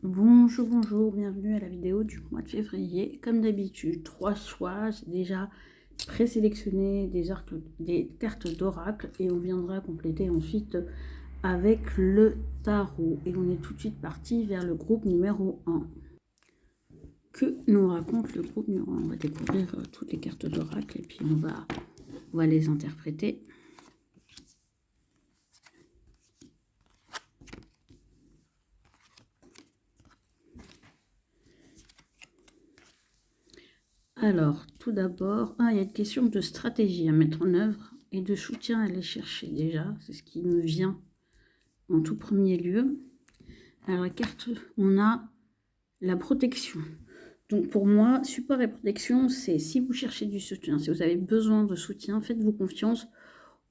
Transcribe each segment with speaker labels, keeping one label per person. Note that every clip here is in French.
Speaker 1: Bonjour, bonjour, bienvenue à la vidéo du mois de février. Comme d'habitude, 3 choix, j'ai déjà présélectionné des cartes d'oracle et on viendra compléter ensuite avec le tarot. Et on est tout de suite parti vers le groupe numéro 1. Que nous raconte le groupe numéro 1? On va découvrir toutes les cartes d'oracle et puis on va les interpréter. Alors, tout d'abord, il y a une question de stratégie à mettre en œuvre et de soutien à aller chercher déjà. C'est ce qui me vient en tout premier lieu. Alors, la carte, on a la protection. Donc, pour moi, support et protection, c'est si vous cherchez du soutien, si vous avez besoin de soutien, faites-vous confiance,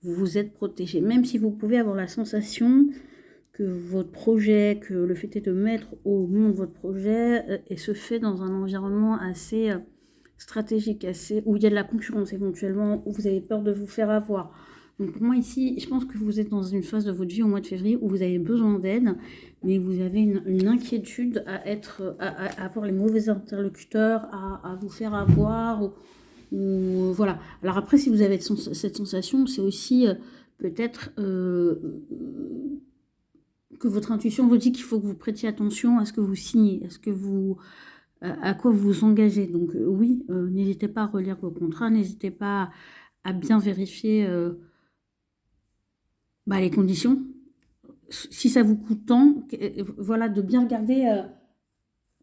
Speaker 1: vous vous êtes protégé. Même si vous pouvez avoir la sensation que votre projet, que le fait est de mettre au monde votre projet et se fait dans un environnement assez stratégique, où il y a de la concurrence éventuellement, où vous avez peur de vous faire avoir. Donc pour moi ici, je pense que vous êtes dans une phase de votre vie au mois de février où vous avez besoin d'aide, mais vous avez une inquiétude à avoir les mauvais interlocuteurs, à vous faire avoir, ou voilà. Alors après, si vous avez cette sensation, c'est aussi peut-être que votre intuition vous dit qu'il faut que vous prêtiez attention à ce que vous signez, à quoi vous vous engagez. Donc oui, n'hésitez pas à relire vos contrats, n'hésitez pas à bien vérifier les conditions. Si ça vous coûte tant, voilà, de bien regarder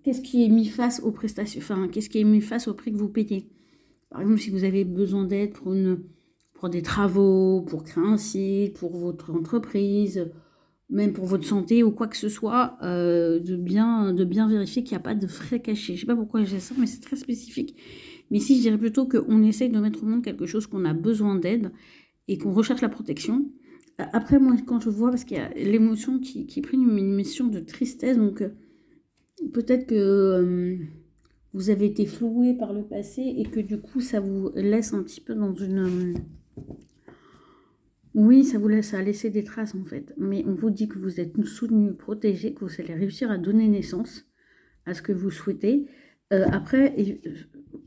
Speaker 1: qu'est-ce qui est mis face aux prestations, enfin, qu'est-ce qui est mis face au prix que vous payez. Par exemple, si vous avez besoin d'aide pour des travaux, pour créer un site, pour votre entreprise, même pour votre santé ou quoi que ce soit, de bien vérifier qu'il n'y a pas de frais cachés. Je ne sais pas pourquoi j'ai ça, mais c'est très spécifique. Mais ici, je dirais plutôt qu'on essaye de mettre au monde quelque chose qu'on a besoin d'aide et qu'on recherche la protection. Après, moi, quand je vois, parce qu'il y a l'émotion qui prend une émotion de tristesse, donc peut-être que vous avez été floué par le passé et que du coup, ça vous laisse un petit peu dans une... Oui, ça a laissé des traces en fait, mais on vous dit que vous êtes soutenu, protégé, que vous allez réussir à donner naissance à ce que vous souhaitez. Après,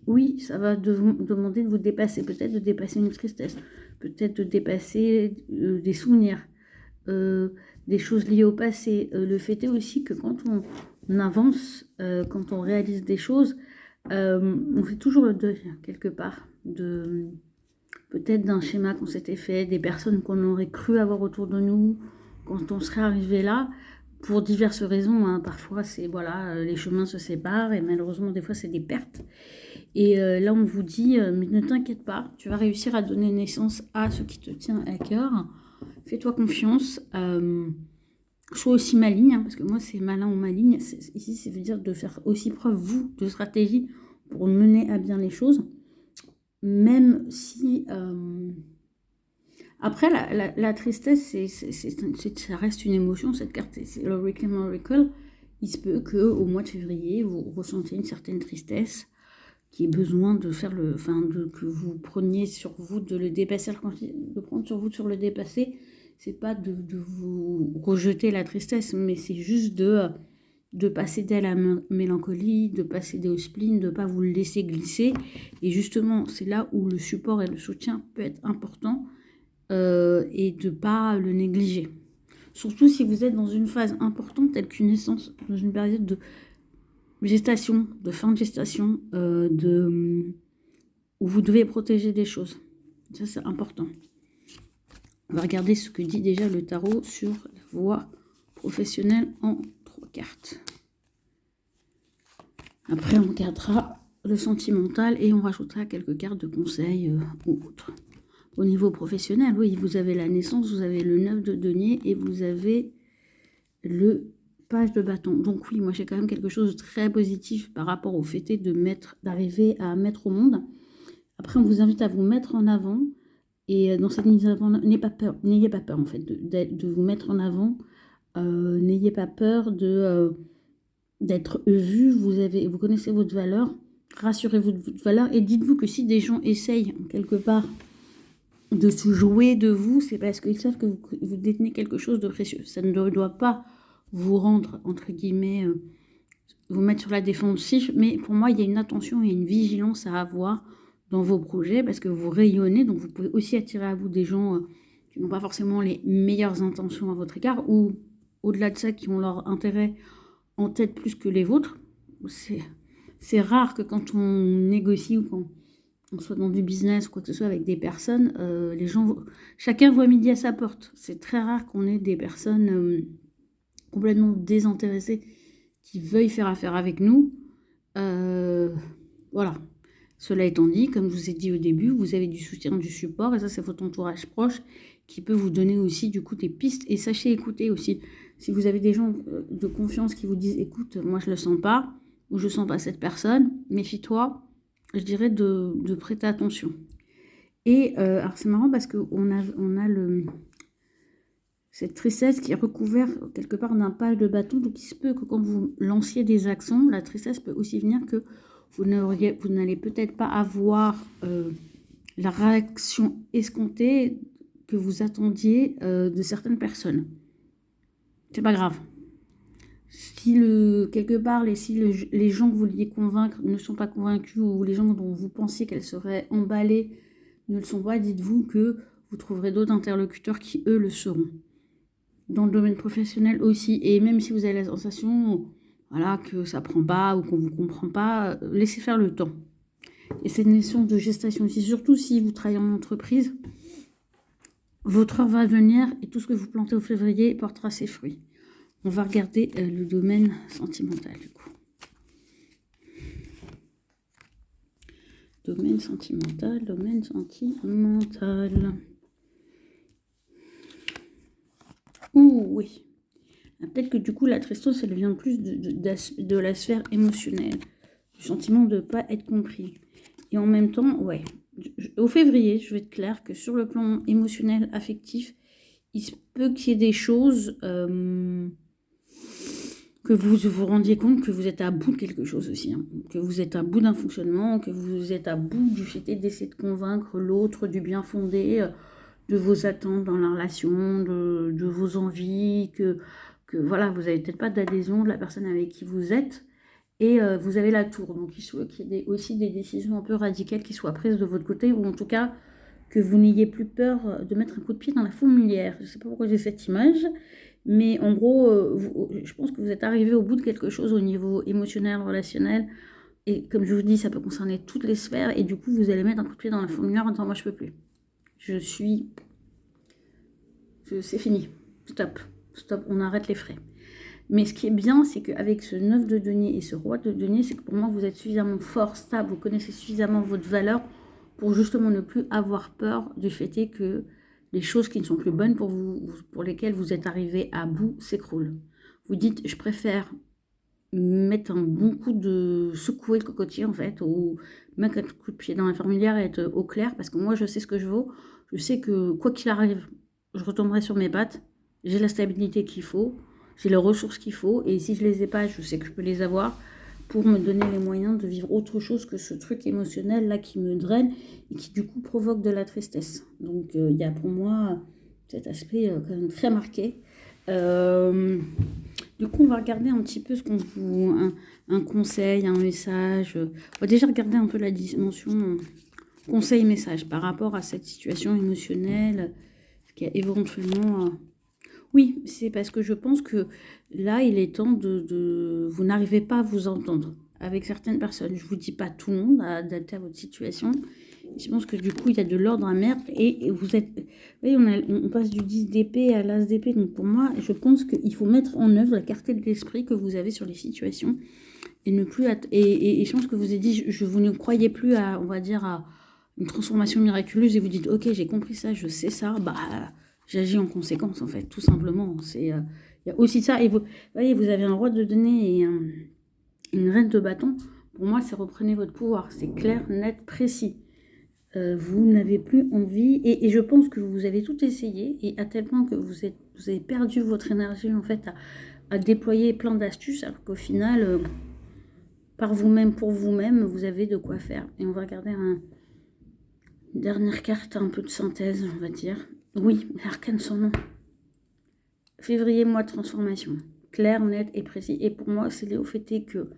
Speaker 1: oui, ça va vous demander de vous dépasser, peut-être de dépasser une tristesse, peut-être de dépasser des souvenirs, des choses liées au passé. Le fait est aussi que quand on avance, quand on réalise des choses, on fait toujours le deuil, quelque part, peut-être d'un schéma qu'on s'était fait, des personnes qu'on aurait cru avoir autour de nous quand on serait arrivé là, pour diverses raisons. Hein. Parfois, c'est les chemins se séparent et malheureusement, des fois, c'est des pertes. Et là, on vous dit, mais ne t'inquiète pas, tu vas réussir à donner naissance à ce qui te tient à cœur. Fais-toi confiance. Sois aussi maligne, hein, parce que moi, c'est malin ou maligne. Ici, ça veut dire de faire aussi preuve, vous, de stratégie pour mener à bien les choses. Même si... Après, la tristesse, ça reste une émotion, cette carte, c'est le Reclaim Oracle. Il se peut qu'au mois de février, vous ressentiez une certaine tristesse qui ait besoin de faire que vous preniez sur vous, de le dépasser, de prendre sur vous sur le dépasser. C'est pas de vous rejeter la tristesse, mais c'est juste de pas céder à la mélancolie, de pas céder au spleen, de pas vous le laisser glisser. Et justement, c'est là où le support et le soutien peut être important et de pas le négliger. Surtout si vous êtes dans une phase importante telle qu'une naissance, dans une période de gestation, de fin de gestation, où vous devez protéger des choses. Ça, c'est important. On va regarder ce que dit déjà le tarot sur la voie professionnelle en 3 cartes. Après, on regardera le sentimental et on rajoutera quelques cartes de conseil ou autres. Au niveau professionnel, oui, vous avez la naissance, vous avez le 9 de denier et vous avez le page de bâton. Donc oui, moi j'ai quand même quelque chose de très positif par rapport au fait d'arriver à mettre au monde. Après, on vous invite à vous mettre en avant. Et dans cette mise en avant, n'ayez pas peur en fait de vous mettre en avant. N'ayez pas peur d'être vu. Vous connaissez votre valeur. Rassurez-vous de votre valeur et dites-vous que si des gens essayent quelque part de se jouer de vous, c'est parce qu'ils savent que vous détenez quelque chose de précieux. Ça ne doit pas vous rendre, entre guillemets, vous mettre sur la défensive, mais pour moi, il y a une attention et une vigilance à avoir dans vos projets parce que vous rayonnez, donc vous pouvez aussi attirer à vous des gens qui n'ont pas forcément les meilleures intentions à votre égard ou au-delà de ça, qui ont leur intérêt en tête plus que les vôtres. C'est rare que quand on négocie ou quand on soit dans du business ou quoi que ce soit avec des personnes, les gens, chacun voit midi à sa porte. C'est très rare qu'on ait des personnes complètement désintéressées qui veuillent faire affaire avec nous. Voilà. Cela étant dit, comme je vous ai dit au début, vous avez du soutien, du support, et ça c'est votre entourage proche qui peut vous donner aussi du coup des pistes. Et sachez écouter aussi. Si vous avez des gens de confiance qui vous disent écoute, moi je le sens pas, ou je sens pas cette personne, méfie-toi, je dirais de prêter attention. Et alors c'est marrant parce qu'on a cette tristesse qui est recouverte quelque part d'un pal de bâton, donc il se peut que quand vous lanciez des actions, la tristesse peut aussi venir que vous n'allez peut-être pas avoir la réaction escomptée que vous attendiez de certaines personnes. C'est pas grave. Si quelque part, si les gens que vous vouliez convaincre ne sont pas convaincus ou les gens dont vous pensiez qu'elles seraient emballées ne le sont pas, dites-vous que vous trouverez d'autres interlocuteurs qui, eux, le seront. Dans le domaine professionnel aussi, et même si vous avez la sensation voilà, que ça prend pas ou qu'on ne vous comprend pas, laissez faire le temps. Et c'est une notion de gestation aussi, surtout si vous travaillez en entreprise, votre heure va venir et tout ce que vous plantez au février portera ses fruits. On va regarder le domaine sentimental du coup. Domaine sentimental, domaine sentimental. Ouh, oui. Peut-être que du coup, la tristesse, elle vient plus de la sphère émotionnelle, du sentiment de ne pas être compris. Et en même temps, ouais, au février, je vais être claire que sur le plan émotionnel, affectif, il se peut qu'il y ait des choses que vous vous rendiez compte que vous êtes à bout de quelque chose aussi, hein, que vous êtes à bout d'un fonctionnement, que vous êtes à bout du fait d'essayer de convaincre l'autre du bien fondé, de vos attentes dans la relation, de vos envies, que voilà, vous n'avez peut-être pas d'adhésion de la personne avec qui vous êtes, et vous avez la tour. Donc il se peut qu'il y ait aussi des décisions un peu radicales qui soient prises de votre côté, ou en tout cas que vous n'ayez plus peur de mettre un coup de pied dans la fourmilière. Je ne sais pas pourquoi j'ai cette image, mais en gros, je pense que vous êtes arrivé au bout de quelque chose au niveau émotionnel, relationnel, et comme je vous dis, ça peut concerner toutes les sphères, et du coup, vous allez mettre un coup de pied dans la fourmilière en disant, moi je peux plus. C'est fini. Stop, on arrête les frais. Mais ce qui est bien, c'est qu'avec ce 9 de denier et ce roi de denier, c'est que pour moi, vous êtes suffisamment fort, stable, vous connaissez suffisamment votre valeur pour justement ne plus avoir peur du fait que les choses qui ne sont plus bonnes pour vous, pour lesquelles vous êtes arrivé à bout, s'écroulent. Vous dites, je préfère mettre un bon coup de secouer le cocotier, en fait, ou mettre un coup de pied dans la fourmilière et être au clair, parce que moi, je sais ce que je vaux. Je sais que, quoi qu'il arrive, je retomberai sur mes pattes. J'ai la stabilité qu'il faut. J'ai les ressources qu'il faut. Et si je les ai pas, je sais que je peux les avoir pour me donner les moyens de vivre autre chose que ce truc émotionnel là qui me draine et qui du coup provoque de la tristesse. Donc il y a pour moi cet aspect quand même très marqué. Du coup, on va regarder un petit peu ce qu'on vous... Un conseil, un message. On va déjà regarder un peu la dimension conseil-message par rapport à cette situation émotionnelle qui a éventuellement... Oui, c'est parce que je pense que là, il est temps de... Vous n'arrivez pas à vous entendre avec certaines personnes. Je ne vous dis pas tout le monde à adapter à votre situation. Je pense que du coup, il y a de l'ordre à mettre et vous êtes... Vous voyez, on passe du 10 d'épée à l'as d'épée. Donc pour moi, je pense qu'il faut mettre en œuvre la clarté de l'esprit que vous avez sur les situations et ne plus... Et je pense que vous avez dit, vous ne croyez plus à, on va dire, à une transformation miraculeuse et vous dites, ok, j'ai compris ça, je sais ça, bah... J'agis en conséquence, en fait, tout simplement. Il y a aussi ça. Et vous voyez, vous avez un roi de donner et une reine de bâton. Pour moi, c'est reprenez votre pouvoir. C'est clair, net, précis. Vous n'avez plus envie. Et je pense que vous avez tout essayé. Et à tel point que vous avez perdu votre énergie, en fait, à déployer plein d'astuces. Alors qu'au final, par vous-même, pour vous-même, vous avez de quoi faire. Et on va regarder une dernière carte, un peu de synthèse, on va dire. Oui, l'arcane sans nom. Février, mois de transformation. clair, net et précis. Et pour moi, c'est lié au fait que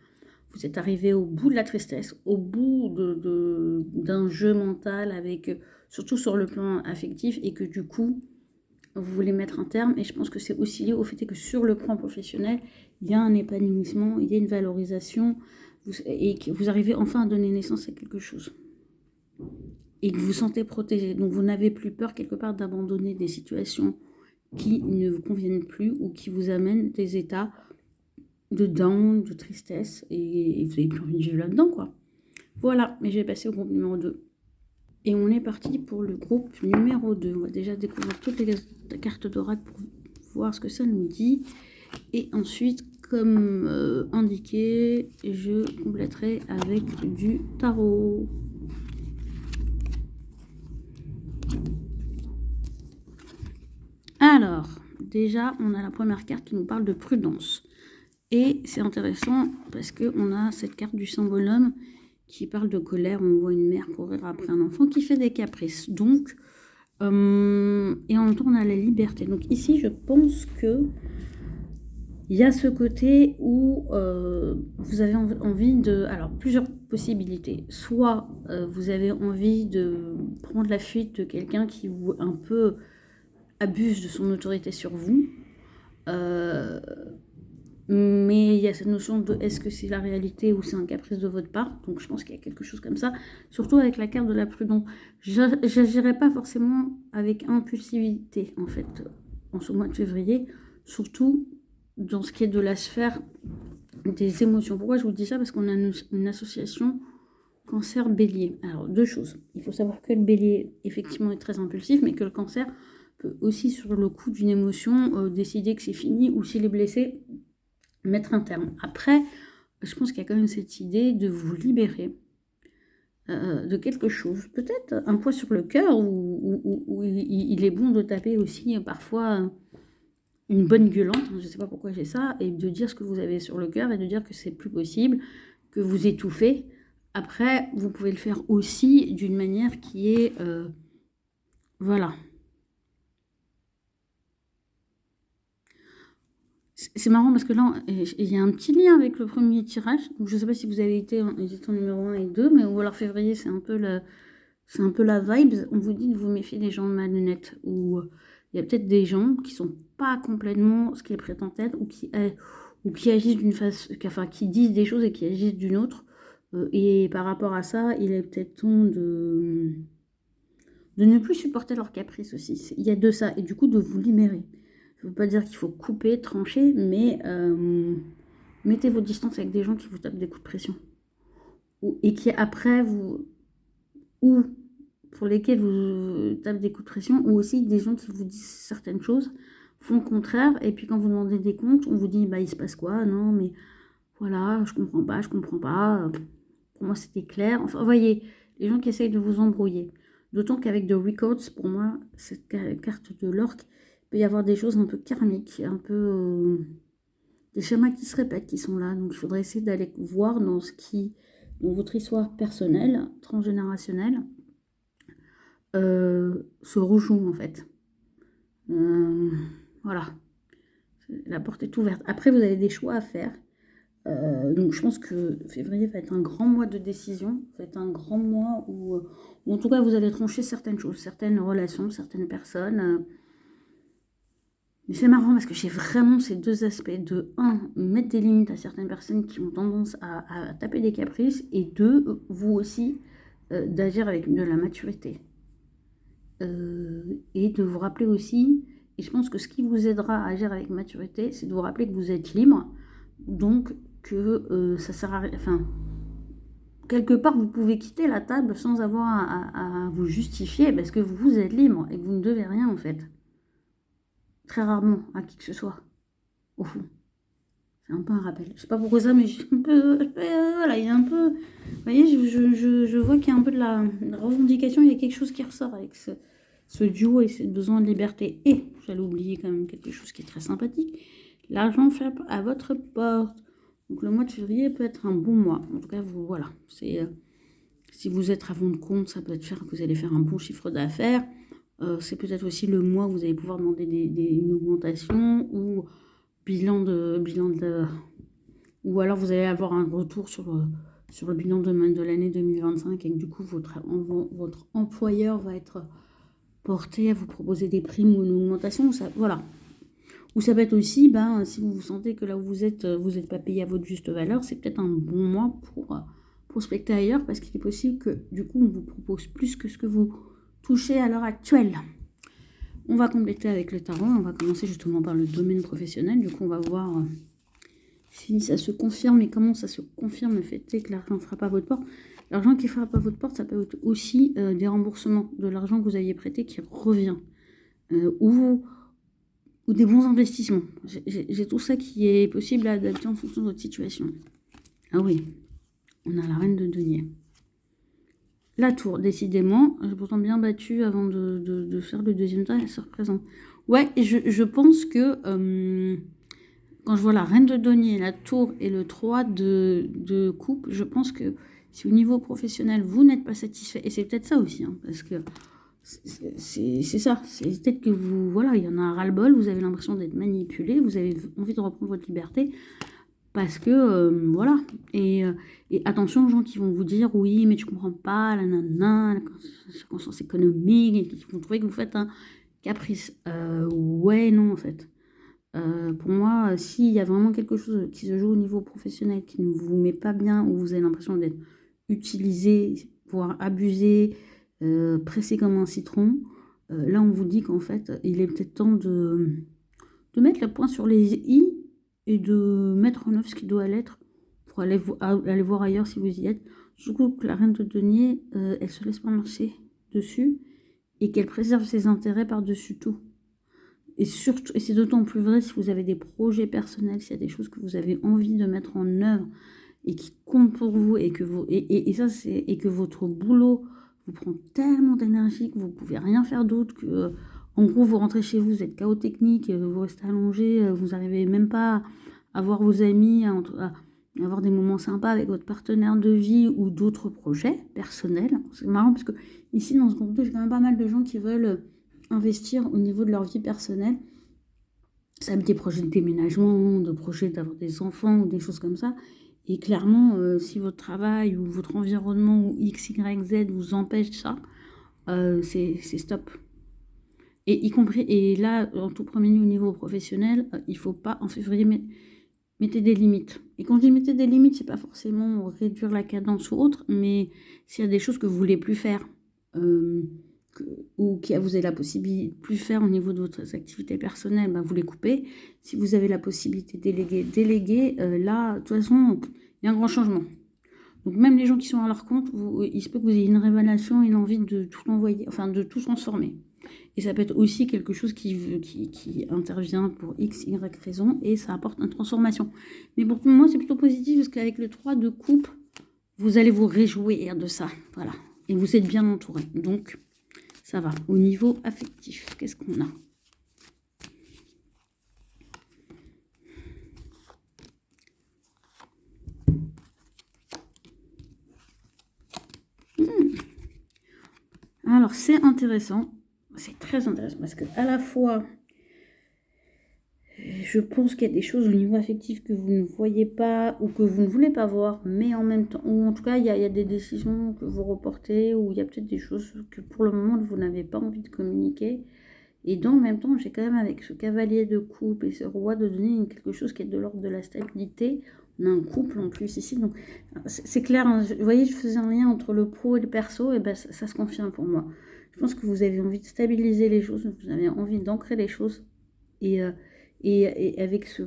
Speaker 1: vous êtes arrivé au bout de la tristesse, au bout d'un jeu mental, avec, surtout sur le plan affectif, et que du coup, vous voulez mettre un terme. Et je pense que c'est aussi lié au fait que sur le plan professionnel, il y a un épanouissement, il y a une valorisation, et que vous arrivez enfin à donner naissance à quelque chose. Et que vous vous sentez protégé. Donc vous n'avez plus peur quelque part d'abandonner des situations qui ne vous conviennent plus ou qui vous amènent des états de down, de tristesse, et vous n'avez plus envie de vivre là-dedans, quoi. Voilà, mais je vais passer au groupe numéro 2. Et on est parti pour le groupe numéro 2. On va déjà découvrir toutes les cartes d'oracle pour voir ce que ça nous dit. Et ensuite, comme indiqué, je compléterai avec du tarot. Alors, déjà, on a la première carte qui nous parle de prudence. Et c'est intéressant parce qu'on a cette carte du symbole homme qui parle de colère. On voit une mère courir après un enfant qui fait des caprices. Donc, et en même temps, on a la liberté. Donc ici, je pense que il y a ce côté où vous avez envie de... Alors, plusieurs possibilités. Soit vous avez envie de prendre la fuite de quelqu'un qui vous un peu abuse de son autorité sur vous. Mais il y a cette notion de est-ce que c'est la réalité ou c'est un caprice de votre part. Donc je pense qu'il y a quelque chose comme ça, surtout avec la carte de la prudence. J'agirais pas forcément avec impulsivité en fait en ce mois de février, surtout dans ce qui est de la sphère des émotions. Pourquoi je vous dis ça? Parce qu'on a une association cancer bélier. Alors deux choses, il faut savoir que le bélier effectivement est très impulsif, mais que le cancer peut aussi sur le coup d'une émotion décider que c'est fini, ou s'il est blessé, mettre un terme. Après, je pense qu'il y a quand même cette idée de vous libérer de quelque chose. Peut-être un poids sur le cœur, où il est bon de taper aussi parfois une bonne gueulante, je ne sais pas pourquoi j'ai ça, et de dire ce que vous avez sur le cœur et de dire que c'est plus possible, que vous étouffez. Après, vous pouvez le faire aussi d'une manière qui est... voilà. C'est marrant parce que là, il y a un petit lien avec le premier tirage. Donc, je ne sais pas si vous avez été en numéro 1 et 2, mais ou alors février, c'est un peu la vibe. On vous dit de vous méfier des gens malhonnêtes. Ou il y a peut-être des gens qui sont pas complètement ce qu'ils prétendent être, ou qui agissent d'une façon, enfin, qui disent des choses et qui agissent d'une autre. Et par rapport à ça, il est peut-être temps de ne plus supporter leurs caprices aussi. Il y a de ça. Et du coup, de vous libérer. Ça ne veut pas dire qu'il faut couper, trancher, mais mettez vos distances avec des gens qui vous tapent des coups de pression. Et qui après vous... ou pour lesquels vous tapent des coups de pression, ou aussi des gens qui vous disent certaines choses, font le contraire, et puis quand vous demandez des comptes, on vous dit, bah il se passe quoi? Non, mais voilà, je comprends pas. Pour moi, c'était clair. Enfin, vous voyez, les gens qui essayent de vous embrouiller. D'autant qu'avec The Records, pour moi, cette carte de l'orque, il peut y avoir des choses un peu karmiques, un peu des schémas qui se répètent, qui sont là. Donc, il faudrait essayer d'aller voir dans votre histoire personnelle, transgénérationnelle, se rejoue en fait. Voilà. La porte est ouverte. Après, vous avez des choix à faire. Donc je pense que février va être un grand mois de décision, va être un grand mois où en tout cas vous allez trancher certaines choses, certaines relations, certaines personnes. Mais c'est marrant parce que j'ai vraiment ces deux aspects. De un, mettre des limites à certaines personnes qui ont tendance à taper des caprices, et deux, vous aussi, d'agir avec de la maturité. Et de vous rappeler aussi, et je pense que ce qui vous aidera à agir avec maturité, c'est de vous rappeler que vous êtes libre, donc que ça sert à rien. Enfin, quelque part, vous pouvez quitter la table sans avoir à vous justifier, parce que vous êtes libre et que vous ne devez rien en fait. Très rarement à qui que ce soit, au fond. C'est un peu un rappel. Je sais pas pourquoi ça, mais j'ai un peu... voilà, il y a un peu... Vous voyez, je vois qu'il y a un peu de la revendication, il y a quelque chose qui ressort avec ce duo et ce besoin de liberté. Et, j'allais oublier quand même quelque chose qui est très sympathique, l'argent frappe à votre porte. Donc le mois de février peut être un bon mois. En tout cas, voilà. Si vous êtes à votre compte, ça peut être faire que vous allez faire un bon chiffre d'affaires. C'est peut-être aussi le mois où vous allez pouvoir demander une augmentation, ou bilan de... Ou alors vous allez avoir un retour sur le bilan de l'année 2025 et que du coup votre employeur va être porté à vous proposer des primes ou une augmentation. Voilà. Ou ça peut être aussi, si vous sentez que là où vous n'êtes pas payé à votre juste valeur, c'est peut-être un bon mois pour prospecter ailleurs parce qu'il est possible que du coup on vous propose plus que ce que vous touchez à l'heure actuelle. On va compléter avec le tarot, on va commencer justement par le domaine professionnel. Du coup on va voir si ça se confirme et comment ça se confirme le fait que l'argent ne frappe pas votre porte. L'argent qui frappe à votre porte, ça peut être aussi des remboursements de l'argent que vous aviez prêté qui revient. Ou des bons investissements. J'ai tout ça qui est possible à adapter en fonction de votre situation. Ah oui, on a la reine de denier. La tour, décidément, j'ai pourtant bien battu avant de faire le deuxième tas, elle se représente. Ouais, et je pense que quand je vois la reine de denier, la tour et le 3 de coupe, je pense que si au niveau professionnel, vous n'êtes pas satisfait, et c'est peut-être ça aussi, hein, parce que c'est ça, c'est peut-être que vous, voilà, il y en a un ras-le-bol, vous avez l'impression d'être manipulé, vous avez envie de reprendre votre liberté, parce que, voilà, et attention aux gens qui vont vous dire, oui, mais tu comprends pas, la nana, la circonstance économique, et qui vont trouver que vous faites un caprice. Ouais, non, en fait. Pour moi, s'il y a vraiment quelque chose qui se joue au niveau professionnel, qui ne vous met pas bien, où vous avez l'impression d'être utilisé, voire abusé, pressé comme un citron, là on vous dit qu'en fait il est peut-être temps de mettre le point sur les i et de mettre en œuvre ce qui doit l'être pour aller voir ailleurs si vous y êtes. Je trouve que la reine de denier, elle se laisse pas marcher dessus et qu'elle préserve ses intérêts par-dessus tout. Et surtout, et c'est d'autant plus vrai si vous avez des projets personnels, s'il y a des choses que vous avez envie de mettre en œuvre et qui comptent pour vous et que votre boulot vous prend tellement d'énergie que vous ne pouvez rien faire d'autre que, en gros, vous rentrez chez vous, vous êtes chaos technique, vous restez allongé, vous n'arrivez même pas à voir vos amis, à avoir des moments sympas avec votre partenaire de vie ou d'autres projets personnels. C'est marrant parce que ici, dans ce groupe, j'ai quand même pas mal de gens qui veulent investir au niveau de leur vie personnelle. Ça a des projets de déménagement, de projets d'avoir des enfants ou des choses comme ça. Et clairement, si votre travail ou votre environnement ou X, Y, Z vous empêche ça, c'est stop. Et y compris, et là, en tout premier lieu au niveau professionnel, il ne faut pas, en février, mettez des limites. Et quand je dis mettez des limites, c'est pas forcément réduire la cadence ou autre, mais s'il y a des choses que vous voulez plus faire, ou que vous avez la possibilité de plus faire au niveau de votre activité personnelle, vous les coupez. Si vous avez la possibilité de déléguer, là, de toute façon, il y a un grand changement. Donc même les gens qui sont à leur compte, il se peut que vous ayez une révélation, une envie de tout envoyer, enfin de tout transformer. Et ça peut être aussi quelque chose qui intervient pour X, Y raison, et ça apporte une transformation. Mais pour moi, c'est plutôt positif, parce qu'avec le 3 de coupe, vous allez vous réjouir de ça. Voilà. Et vous êtes bien entouré. Donc, ça va. Au niveau affectif, qu'est-ce qu'on a ? Alors, c'est intéressant. C'est très intéressant parce que à la fois, je pense qu'il y a des choses au niveau affectif que vous ne voyez pas ou que vous ne voulez pas voir, mais en même temps, ou en tout cas, il y a des décisions que vous reportez ou il y a peut-être des choses que pour le moment, vous n'avez pas envie de communiquer. Et dans le même temps, j'ai quand même avec ce cavalier de coupe et ce roi de denier quelque chose qui est de l'ordre de la stabilité. On a un couple en plus ici, donc c'est clair. Hein, vous voyez, je faisais un lien entre le pro et le perso, et ça se confirme pour moi. Je pense que vous avez envie de stabiliser les choses, vous avez envie d'ancrer les choses. Et avec ce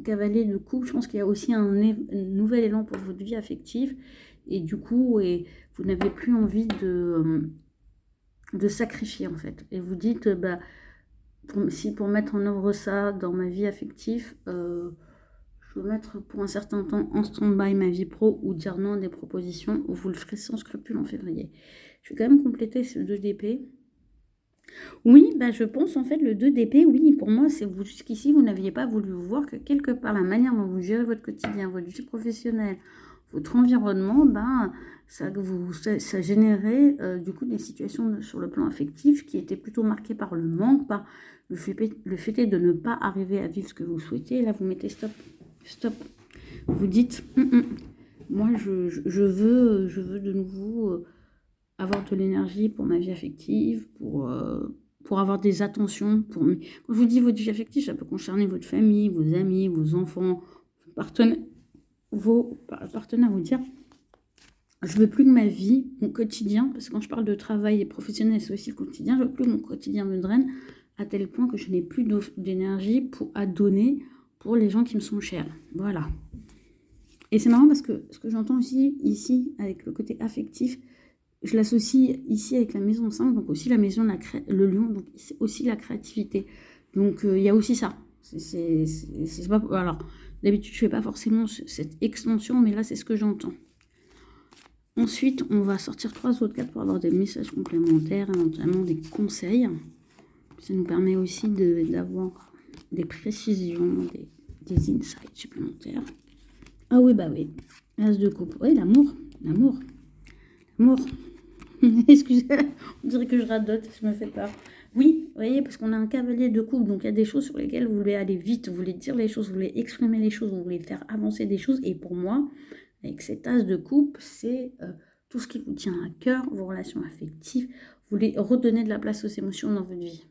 Speaker 1: cavalier de coupe, je pense qu'il y a aussi un nouvel élan pour votre vie affective. Et du coup, vous n'avez plus envie de sacrifier en fait. Et vous dites, pour mettre en œuvre ça dans ma vie affective, je veux mettre pour un certain temps en stand-by ma vie pro ou dire non à des propositions, vous le ferez sans scrupule en février. Je vais quand même compléter ce 2 d'épée. Oui, je pense en fait le 2 d'épée, oui, pour moi, c'est vous jusqu'ici, vous n'aviez pas voulu voir que quelque part la manière dont vous gérez votre quotidien, votre vie professionnelle, votre environnement, ben, ça générait du coup des situations sur le plan affectif qui étaient plutôt marquées par le manque, par le fait de ne pas arriver à vivre ce que vous souhaitez. Et là, vous mettez stop, stop. Vous dites, moi, je veux de nouveau avoir de l'énergie pour ma vie affective, pour avoir des attentions. Quand je vous dis votre vie affective, ça peut concerner votre famille, vos amis, vos enfants, vos partenaires vous dire, je veux plus que ma vie, mon quotidien, parce que quand je parle de travail et professionnel, c'est aussi le quotidien, je veux plus que mon quotidien me draine à tel point que je n'ai plus d'énergie à donner pour les gens qui me sont chers. Voilà. Et c'est marrant parce que ce que j'entends aussi ici, avec le côté affectif, je l'associe ici avec la maison 5, donc aussi la maison, le lion, donc c'est aussi la créativité. Donc il y a aussi ça. C'est pas, alors, d'habitude, je fais pas forcément cette extension, mais là, c'est ce que j'entends. Ensuite, on va sortir 3 autres cartes pour avoir des messages complémentaires, éventuellement des conseils. Ça nous permet aussi d'avoir des précisions, des insights supplémentaires. Ah oui, bah oui. As de coupe. Oui, l'amour. Excusez, on dirait que je radote, je me fais peur. Oui, vous voyez, parce qu'on a un cavalier de coupe, donc il y a des choses sur lesquelles vous voulez aller vite, vous voulez dire les choses, vous voulez exprimer les choses, vous voulez faire avancer des choses. Et pour moi, avec cet as de coupe, c'est tout ce qui vous tient à cœur, vos relations affectives. Vous voulez redonner de la place aux émotions dans votre vie.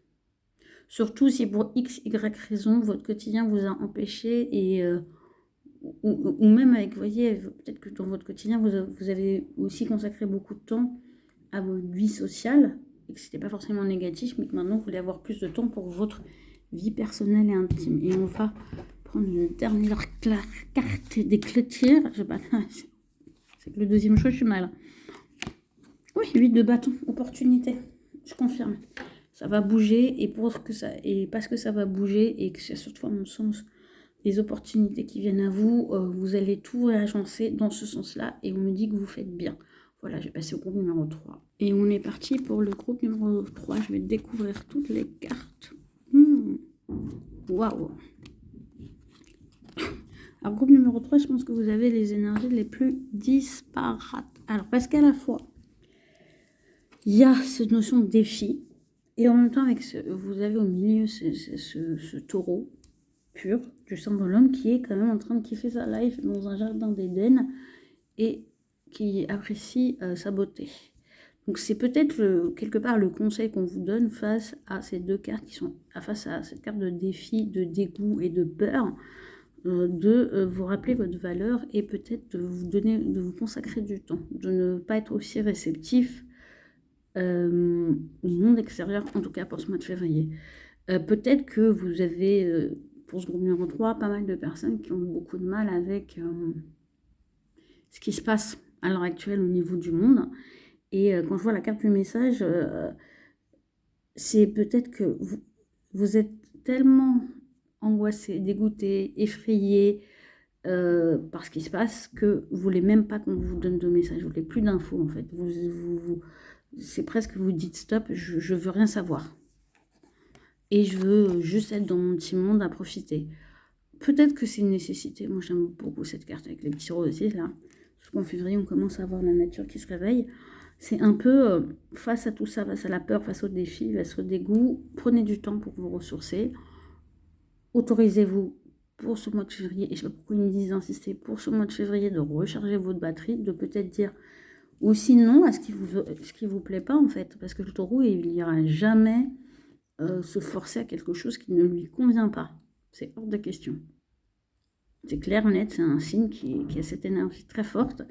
Speaker 1: Surtout si pour X, Y raison, votre quotidien vous a empêché et... ou même avec, vous voyez, peut-être que dans votre quotidien, vous avez aussi consacré beaucoup de temps à votre vie sociale, et que ce n'était pas forcément négatif, mais que maintenant, vous voulez avoir plus de temps pour votre vie personnelle et intime. Et on va prendre une dernière carte des clôtures. C'est que le deuxième choix, je suis mal. Oui, 8 de bâton, opportunité. Je confirme. Ça va bouger, et parce que ça va bouger, et que c'est surtout à mon sens des opportunités qui viennent à vous, vous allez tout réagencer dans ce sens-là, et on me dit que vous faites bien. Voilà, j'ai passé au groupe numéro 3. Et on est parti pour le groupe numéro 3. Je vais découvrir toutes les cartes. Waouh. Alors, groupe numéro 3, je pense que vous avez les énergies les plus disparates. Alors, parce qu'à la fois, il y a cette notion de défi, et en même temps, vous avez au milieu ce taureau pur du sang de l'homme qui est quand même en train de kiffer sa life dans un jardin d'Éden et qui apprécie sa beauté. Donc c'est peut-être quelque part le conseil qu'on vous donne face à ces deux cartes qui sont face à cette carte de défi, de dégoût et de peur, de vous rappeler votre valeur et peut-être de vous consacrer du temps, de ne pas être aussi réceptif au monde extérieur, en tout cas pour ce mois de février. Peut-être que vous avez, pour ce groupe numéro 3, pas mal de personnes qui ont beaucoup de mal avec ce qui se passe à l'heure actuelle au niveau du monde. Et quand je vois la carte du message, c'est peut-être que vous êtes tellement angoissé, dégoûté, effrayé par ce qui se passe que vous voulez même pas qu'on vous donne de message, vous voulez plus d'infos en fait. C'est presque vous dites stop, je veux rien savoir. Et je veux juste être dans mon petit monde à profiter. Peut-être que c'est une nécessité. Moi, j'aime beaucoup cette carte avec les petits rosiers, là. Parce qu'en février, on commence à voir la nature qui se réveille. C'est un peu face à tout ça, face à la peur, face au défi, face au dégoût. Prenez du temps pour vous ressourcer. Autorisez-vous pour ce mois de février, et je ne sais pas pourquoi ils me disent d'insister, pour ce mois de février, de recharger votre batterie, de peut-être dire aussi non à ce qui vous plaît pas, en fait. Parce que le taureau, il n'ira jamais se forcer à quelque chose qui ne lui convient pas. C'est hors de question. C'est clair, net, c'est un signe qui a cette énergie très forte.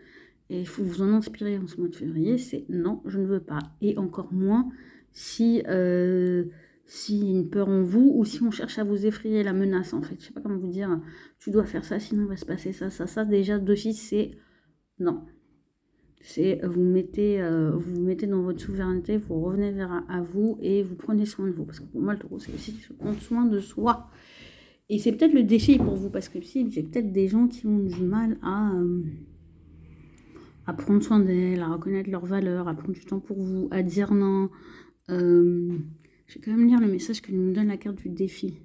Speaker 1: Et il faut vous en inspirer en ce mois de février, c'est non, je ne veux pas. Et encore moins si une peur en vous ou si on cherche à vous effrayer, la menace en fait. Je ne sais pas comment vous dire, tu dois faire ça, sinon il va se passer ça, ça, ça. Déjà, d'office, c'est non. C'est vous vous mettez dans votre souveraineté, vous revenez à vous et vous prenez soin de vous. Parce que pour moi, le taureau, c'est aussi prendre soin de soi. Et c'est peut-être le défi pour vous, parce que si j'ai peut-être des gens qui ont du mal à prendre soin d'elles, à reconnaître leurs valeurs, à prendre du temps pour vous, à dire non. Je vais quand même lire le message que nous donne la carte du défi.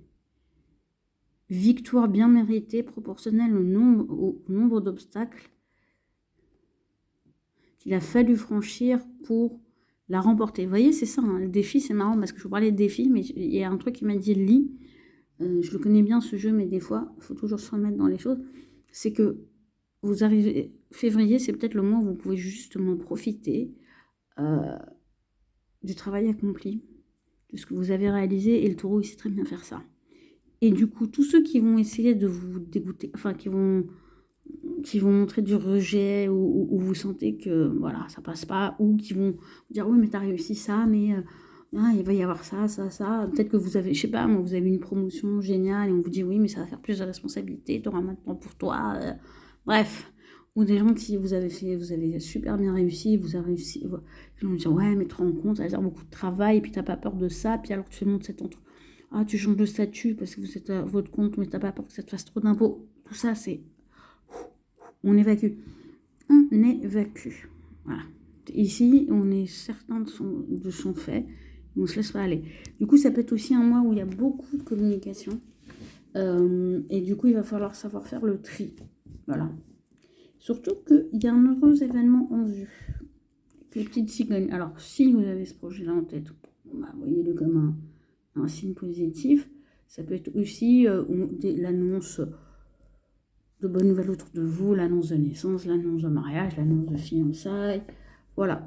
Speaker 1: Victoire bien méritée, proportionnelle au nombre d'obstacles qu'il a fallu franchir pour la remporter. Vous voyez, c'est ça, hein, le défi, c'est marrant, parce que je vous parlais de défi, mais il y a un truc qui m'a dit, lit, je le connais bien ce jeu, mais des fois, il faut toujours se remettre dans les choses, c'est que vous arrivez, février, c'est peut-être le mois où vous pouvez justement profiter du travail accompli, de ce que vous avez réalisé, et le taureau, il sait très bien faire ça. Et du coup, tous ceux qui vont essayer de vous dégoûter, enfin, qui vont montrer du rejet, ou vous sentez que, voilà, ça passe pas, ou qui vont dire, oui, mais t'as réussi ça, mais il va y avoir ça, peut-être que vous avez, je sais pas, moi, vous avez une promotion géniale, et on vous dit, oui, mais ça va faire plus de responsabilités, t'auras maintenant pour toi, bref. Ou des gens qui vous avez super bien réussi, vous avez réussi, ils vont dire, ouais, mais tu te rends compte, ça va dire beaucoup de travail, et puis t'as pas peur de ça, puis alors tu montes cette entre... Ah, tu changes de statut parce que vous êtes à votre compte, mais t'as pas peur que ça te fasse trop d'impôts. Tout ça, c'est... On évacue. On évacue. Voilà. Ici, on est certain de son fait. On ne se laisse pas aller. Du coup, ça peut être aussi un mois où il y a beaucoup de communication. Et du coup, il va falloir savoir faire le tri. Voilà. Surtout qu'il y a un heureux événement en vue. Les petites cigognes. Alors, si vous avez ce projet-là en tête, bah, voyez-le comme un signe positif. Ça peut être aussi l'annonce de bonnes nouvelles autour de vous, l'annonce de naissance, l'annonce de mariage, l'annonce de fiançailles. Voilà.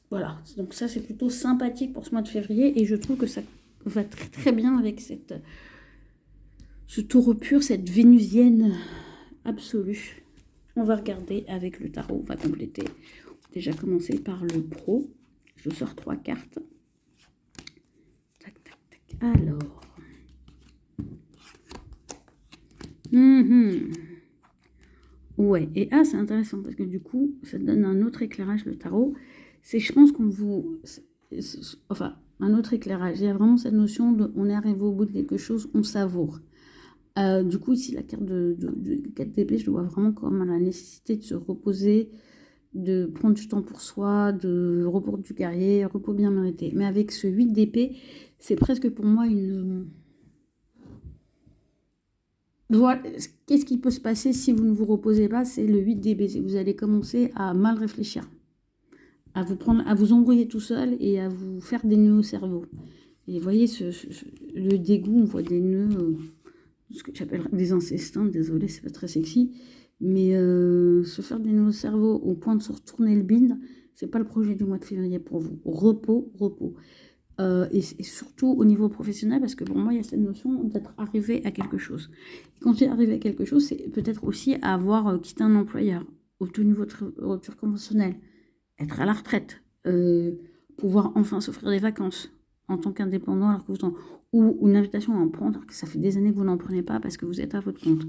Speaker 1: Voilà. Donc ça, c'est plutôt sympathique pour ce mois de février. Et je trouve que ça va très très bien avec ce taureau pur, cette vénusienne absolue. On va regarder avec le tarot. On va compléter. Déjà commencer par le pro. Je sors 3 cartes. Tac, tac, tac. Alors. Ouais, et c'est intéressant parce que du coup, ça donne un autre éclairage, le tarot. C'est, je pense qu'on vous... Enfin, un autre éclairage. Il y a vraiment cette notion de on est arrivé au bout de quelque chose, on savoure. Du coup, ici, la carte de 4 d'épée, je le vois vraiment comme la nécessité de se reposer, de prendre du temps pour soi, de repos du guerrier, repos bien mérité. Mais avec ce 8 d'épée, c'est presque pour moi une... Voilà, qu'est-ce qui peut se passer si vous ne vous reposez pas? C'est le 8 d'épée. Vous allez commencer à mal réfléchir, à vous embrouiller tout seul et à vous faire des nœuds au cerveau. Et vous voyez, le dégoût, on voit des nœuds, ce que j'appelle des incestins, désolé, c'est pas très sexy, mais se faire des nœuds au cerveau au point de se retourner le bide, c'est pas le projet du mois de février pour vous. Repos, repos. Et surtout au niveau professionnel, parce que pour moi, il y a cette notion d'être arrivé à quelque chose. Et quand tu es arrivé à quelque chose, c'est peut-être aussi avoir quitté un employeur, obtenu votre rupture conventionnelle, être à la retraite, pouvoir enfin s'offrir des vacances en tant qu'indépendant, alors que ou une invitation à en prendre, alors que ça fait des années que vous n'en prenez pas parce que vous êtes à votre compte.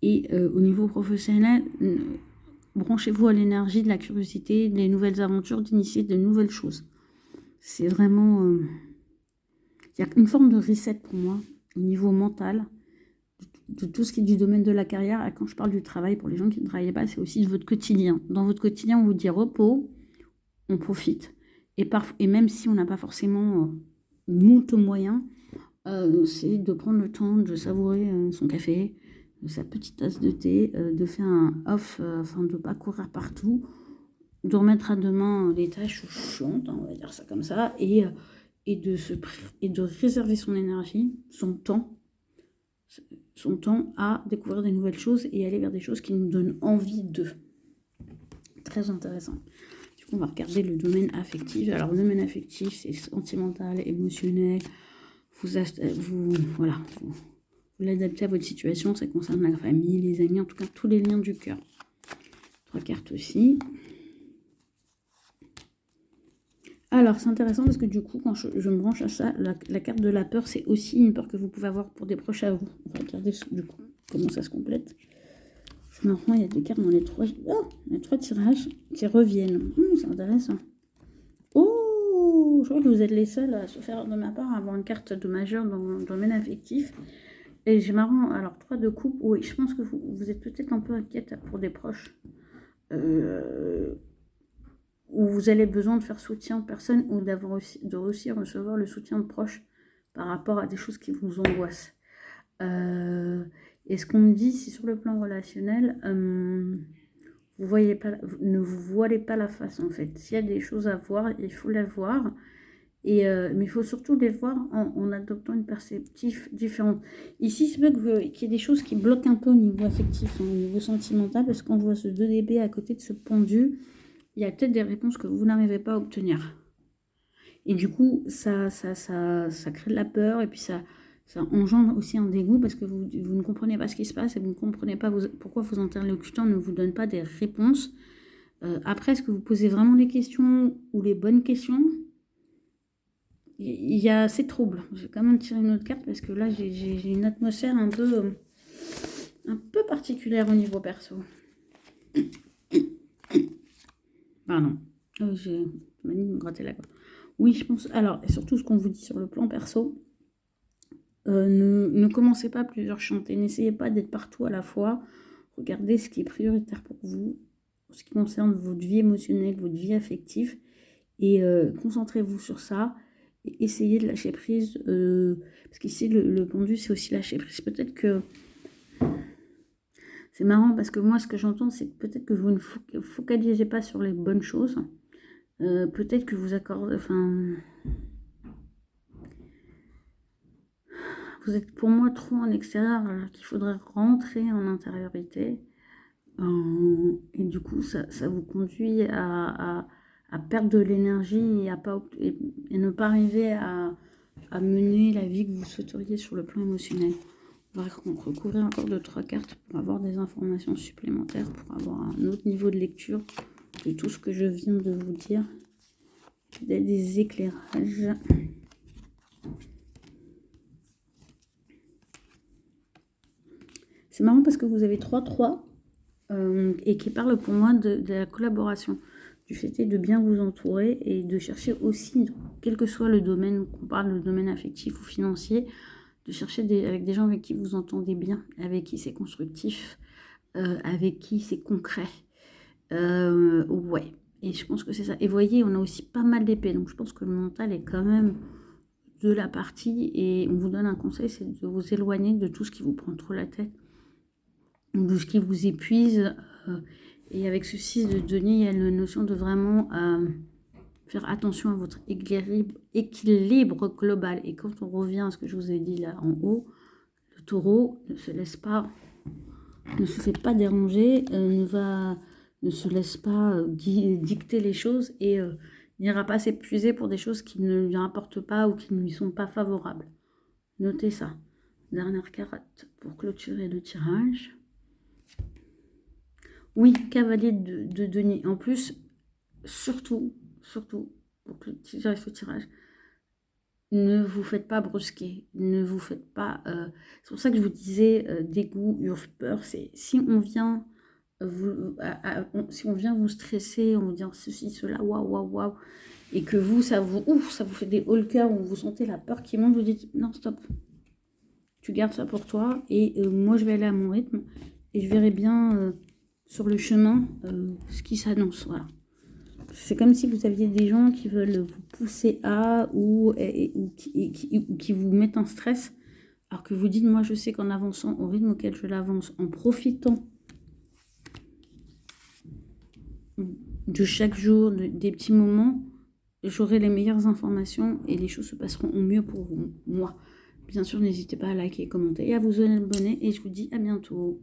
Speaker 1: Et au niveau professionnel, branchez-vous à l'énergie de la curiosité, des nouvelles aventures, d'initier de nouvelles choses. C'est vraiment... il y a une forme de reset pour moi, au niveau mental, de tout ce qui est du domaine de la carrière. Et quand je parle du travail, pour les gens qui ne travaillent pas, c'est aussi de votre quotidien. Dans votre quotidien, on vous dit repos, on profite. Et même si on n'a pas forcément moult moyens, c'est de prendre le temps de savourer son café, sa petite tasse de thé, de faire un off afin de ne pas courir partout, de remettre à demain les tâches chiantes, on va dire ça comme ça, et de réserver son énergie, son temps à découvrir des nouvelles choses et aller vers des choses qui nous donnent envie de. Très intéressant. Du coup, on va regarder le domaine affectif. Alors, le domaine affectif, c'est sentimental, émotionnel. Vous l'adaptez à votre situation. Ça concerne la famille, les amis, en tout cas, tous les liens du cœur. 3 cartes aussi. Alors, c'est intéressant parce que du coup, quand je me branche à ça, la carte de la peur, c'est aussi une peur que vous pouvez avoir pour des proches à vous. On va regarder du coup comment ça se complète. Maintenant, il y a des cartes dans les 3 tirages qui reviennent. C'est intéressant. Oh, je crois que vous êtes les seuls à se faire de ma part avoir une carte de majeur dans le domaine affectif. Et j'ai marrant, alors 3 de coupe, oui, je pense que vous êtes peut-être un peu inquiète pour des proches. Où vous avez besoin de faire soutien de personnes ou de aussi recevoir le soutien de proches par rapport à des choses qui vous angoissent. Et ce qu'on me dit, c'est sur le plan relationnel, ne vous voilez pas la face en fait. S'il y a des choses à voir, il faut les voir. Mais il faut surtout les voir en adoptant une perspective différente. Ici, c'est vrai qu'il y a des choses qui bloquent un peu au niveau affectif, hein, au niveau sentimental, parce qu'on voit ce 2 d'épée à côté de ce pendu, il y a peut-être des réponses que vous n'arrivez pas à obtenir. Et du coup, ça crée de la peur, et puis ça engendre aussi un dégoût, parce que vous ne comprenez pas ce qui se passe, et vous ne comprenez pas pourquoi vos interlocuteurs ne vous donnent pas des réponses. Après, est-ce que vous posez vraiment les questions ou les bonnes questions ? Il y a ces troubles. Je vais quand même tirer une autre carte parce que là, j'ai une atmosphère un peu particulière au niveau perso. Pardon. J'ai manie de me gratter la gorge. Oui, je pense. Alors, et surtout ce qu'on vous dit sur le plan perso, ne commencez pas plusieurs chantiers. N'essayez pas d'être partout à la fois. Regardez ce qui est prioritaire pour vous, en ce qui concerne votre vie émotionnelle, votre vie affective, et concentrez-vous sur ça. Essayez de lâcher prise, parce qu'ici le pendu c'est aussi lâcher prise. Peut-être que c'est marrant parce que moi ce que j'entends c'est que peut-être que vous ne focalisez pas sur les bonnes choses, peut-être que vous accordez, vous êtes pour moi trop en extérieur alors qu'il faudrait rentrer en intériorité, et du coup ça vous conduit à perdre de l'énergie et ne pas arriver à mener la vie que vous souhaiteriez sur le plan émotionnel. On va recouvrir encore 2-3 cartes pour avoir des informations supplémentaires, pour avoir un autre niveau de lecture de tout ce que je viens de vous dire. Des éclairages. C'est marrant parce que vous avez 3-3 et qui parle pour moi de la collaboration, du fait de bien vous entourer et de chercher aussi, quel que soit le domaine, qu'on parle de domaine affectif ou financier, de chercher avec des gens avec qui vous entendez bien, avec qui c'est constructif, avec qui c'est concret. Ouais, et je pense que c'est ça. Et vous voyez, on a aussi pas mal d'épées, donc je pense que le mental est quand même de la partie, et on vous donne un conseil, c'est de vous éloigner de tout ce qui vous prend trop la tête, de ce qui vous épuise. Et avec ce 6 de denier, il y a la notion de vraiment faire attention à votre équilibre global. Et quand on revient à ce que je vous ai dit là en haut, le taureau ne se fait pas déranger, ne se laisse pas dicter les choses, et n'ira pas s'épuiser pour des choses qui ne lui rapportent pas ou qui ne lui sont pas favorables. Notez ça. Dernière carte pour clôturer le tirage. Oui, cavalier de denier. En plus, surtout, pour clôturer ce tirage, ne vous faites pas brusquer, ne vous faites pas... c'est pour ça que je vous disais dégoût, peur, c'est si on vient vous stresser, en vous disant ceci, cela, waouh, et que vous, ça vous fait des hauts le cœur, où vous sentez la peur qui monte, vous dites non, stop, tu gardes ça pour toi, et moi je vais aller à mon rythme, et je verrai bien sur le chemin ce qui s'annonce, voilà. C'est comme si vous aviez des gens qui veulent vous pousser ou qui vous mettent en stress, alors que vous dites, moi je sais qu'en avançant au rythme auquel je l'avance, en profitant de chaque jour, des petits moments, j'aurai les meilleures informations et les choses se passeront au mieux pour moi. Bien sûr, n'hésitez pas à liker, commenter et à vous abonner, et je vous dis à bientôt.